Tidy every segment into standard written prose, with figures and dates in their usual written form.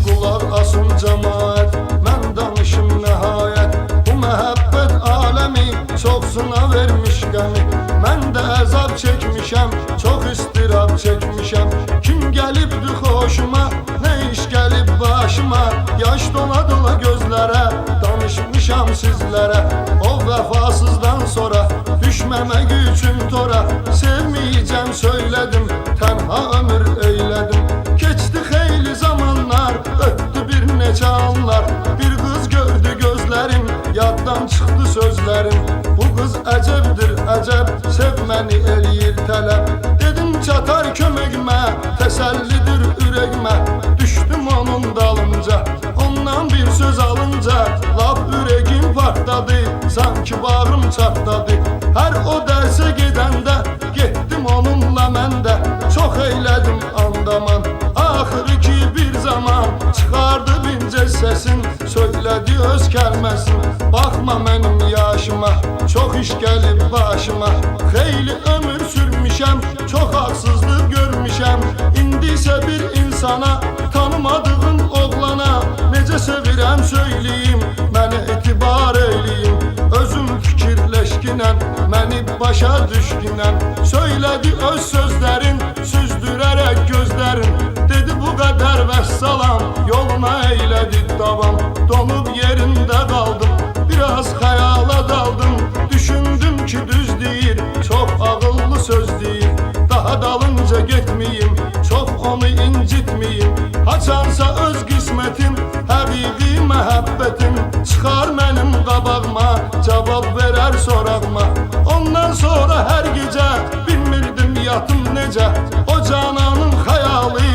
Qulaq asın cəmaət, mən danışım nəhayət. Bu məhəbbət aləmi çox sına vermiş qəmi. Mən də əzab çəkmişəm, çox istirab çəkmişəm. Kim gəlibdi xoşuma, nə iş gəlib başıma. Yaş dola dola gözlərə, danışmışam sizlərə. O vəfasızdan sonra düşməmək üçün tora. Sevməyəcəm söylədim, tənha ömür eylədim. Keçdi xeyli zamanlar, ötdü bir neçə anlar. Bir qız gördü gözlərim, yaddan çıxdı sözlərim. Bu qız əcəbdir əcəb, sevməni eləyir tələb. Dedim çatar köməkmə, təsəllidir ürəkmə. Düşdüm onun dalınca, ondan bir söz alınca. Lap ürəgim partladı, sanki bağrım çatladı. Hər o dərsə gedəndə, getdim onunla mən də. Çox eylədim andaman, axırı ki bir zaman çıxardı bincə səsin, söylədi öz kəlməsin. Baxma mənim yaşıma, çox iş gəlib başıma. Xeyli ömür sürmüşəm, çox haqsızlıq görmüşəm. İndi isə bir insana, tanımadığım oğlana necə sevirəm söyləyim, mənə etibar eyləyim. Özüm fikirləşkinən, məni başa düşkünən. Söylədi öz sözlərin, süzdürərək gözlərin. Dedi bu qədər vəssalam, yoluna eylədi davam. Donub yerində qaldım, biraz xəyala daldım. Düşündüm ki düz deyir, çox ağıllı söz deyir. Daha dalınca getməyim, çox onu incitməyim. Haçansa öz qismətim, həqiqi məhəbbətim. Çıxar mənim qabağıma, cavab verər sorağıma. Ondan sonra hər gecə bilmirdim yatım necə. O cananın xəyalı,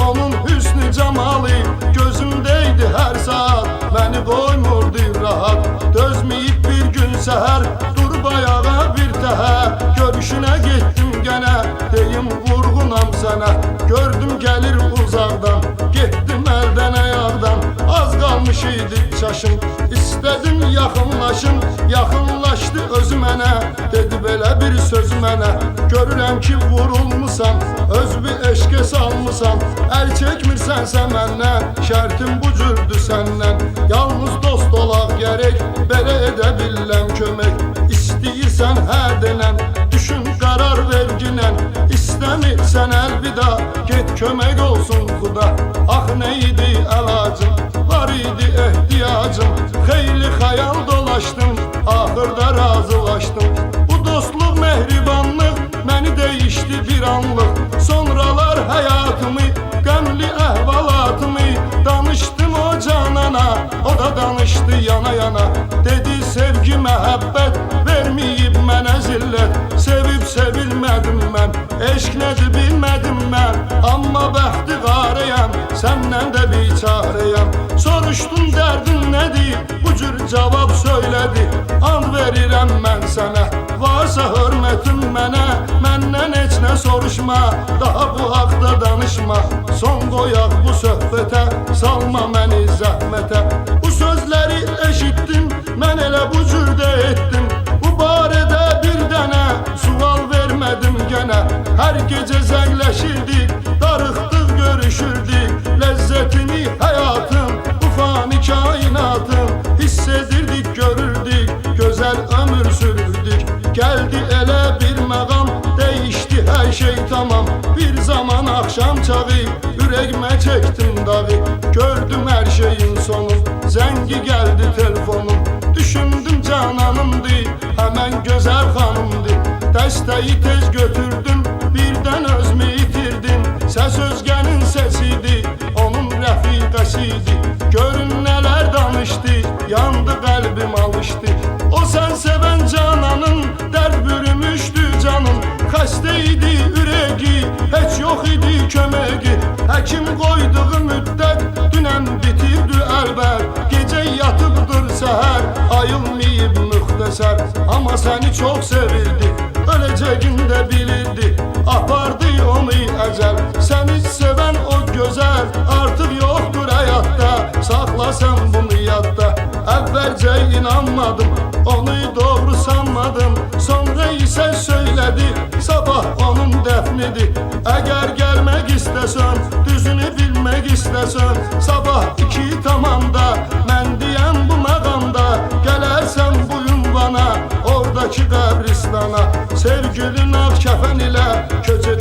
onun hüsnü cəmalı gözümdəydi hər saat, məni qoymurdu rahat. Dözməyib bir gün səhər, durub ayağa bir təhər. Görüşünə getdim gənə, deyim vurğunam sənə. Gördüm gəlir uzaqdan, getdim əldən ayaqdan. Az qalmış idi çaşım, istədim yaxınlaşım. Yaxınlaşdı özü mənə, dedi belə bir söz mənə. Görürəm ki vurulmusan, öz bir eşqə salmısan. Əl çəkmirsənsə məndən, şərtim bu cürdür səndən. Yalnız dost olaq gərək, belə edə biləm kömək. İstəyirsən hə denən, düşün qərar verginən. İstəmirsən əlvida, get kömək olsun xuda. Ax nə idi əlacım, var idi ehtiyacım. Xeyli xəyal dolaşdım, axırda razılaşdım. Bu dostluq, mehribanlıq məni dəyişdi bir anlıq. Sonralar həyatımı, qəmli əhvalatımı danışdım o canana, o da danışdı yana yana. Dedi sevgi məhəbbət verməyib mənə zillət. Sevib sevilmədim mən, eşq nədir bilmədim mən. Amma bəxti qarəyəm, səndən də biçarəyəm. Soruşdum dərdin nədir, bu cür cavab söylədi. And verirəm mən sənə, varsa hörmətin mənə. Məndən heç nə soruşma, daha bu haqda danışma. Son qoyaq bu söhbətə, salma məni zəhmətə. Bu sözləri eşitdim, mən elə bu cürdə etdim. Bu barədə bir dənə sual vermədim gənə. Hər gecə zəngləşirdik, darıxdıq görüşürdük. Ləzzətini həyatın, bu fani kainatın hiss edirdik, görürdük, gözəl ömür sürürdük. Gəldi elə bir məqam, dəyişdi hər şey tamam. Bir zaman axşam çağı, ürəyimə çəkdim dağı. Gördüm hər şeyin sonun, zəngi gəldi telefonum. Düşündüm cananımdı, həmən gözəl xanımdı. Dəstəyi tez götürdüm, birdən özümü itirdim. Səs özgənin səsidi, onun rəfiqəsidi. Görün nələr danışdı, yandı qəlbim alışdı. O sən sevən cananın, dərd bürümüşdü canın. Xəstə idi ürəyi, heç yox idi köməyi. Həkim qoyduğu müddət, dünən bitirdi əlbət. Gecə yatıbdır səhər, ayılmayıb müxtəsər. Amma səni çox sevirdi, öləcəyində bilirdi. Apardı onu əcəl, səni sevən o gözəl. Artıq yoxdur həyatda, saxla sən bunu yadda. Əvvəlcə inanmadım, onu doğru sanmadım. Sonra isə söylədi, sabah onun dəfnidir. Əgər gəlmək istəsən, düzünü bilmək istəsən, sabah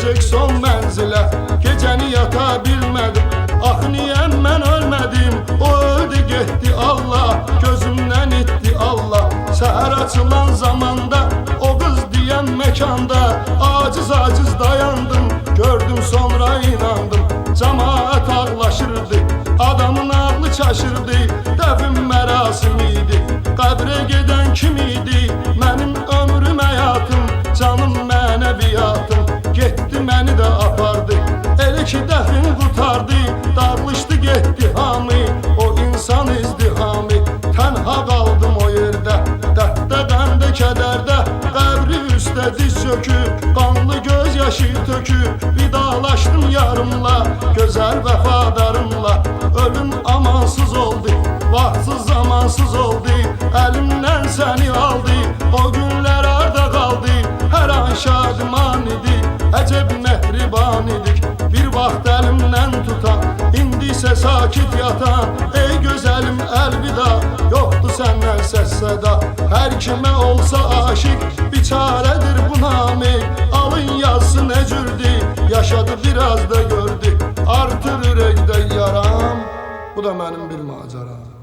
gedəcək son mənzilə. Gecəni yata bilmədim, axı niyə mən ölmədim? O öldü getdi Allah, gözümdən itdi Allah. Səhər açılan zamanda, o qız deyən məkanda aciz dayandım, gördüm sonra inandım. Cəmaət ağlaşırdı, adamın ağlı çaşırdı. Dəfn mərasimi idi, qəbrə gedən kim idi? Mənim ömrüm həyatım, canım mənəviyyatım. Getdi məni də apardı, elə ki dəfn qutardı. Dağılışdı getdi hamı, o insan izdihamı. Tənha qaldım o yerdə, dərddə qəndə kədərdə. Qəbri üstə diz çöküb, qanlı göz yaşı töküb. Vidalaşdım yarımla, gözəl vəfadarımla. Ölüm amansız oldu, vaxtsız zamansız oldu. Əlimdən səni aldı, o günlər arda qaldı. Hər an şadiman idi, əcəb mehriban idik. Bir vaxt əlimdən tutan, indi isə sakit yatan. Ey gözəlim əlvida, yoxdur səndən səs səda. Hər kimə olsa aşiq, biçarədir bu namik. Alın yazsın necürdü, yaşadı biraz da gördü. Artır ürəkdə yaram, bu da mənim bir macəram.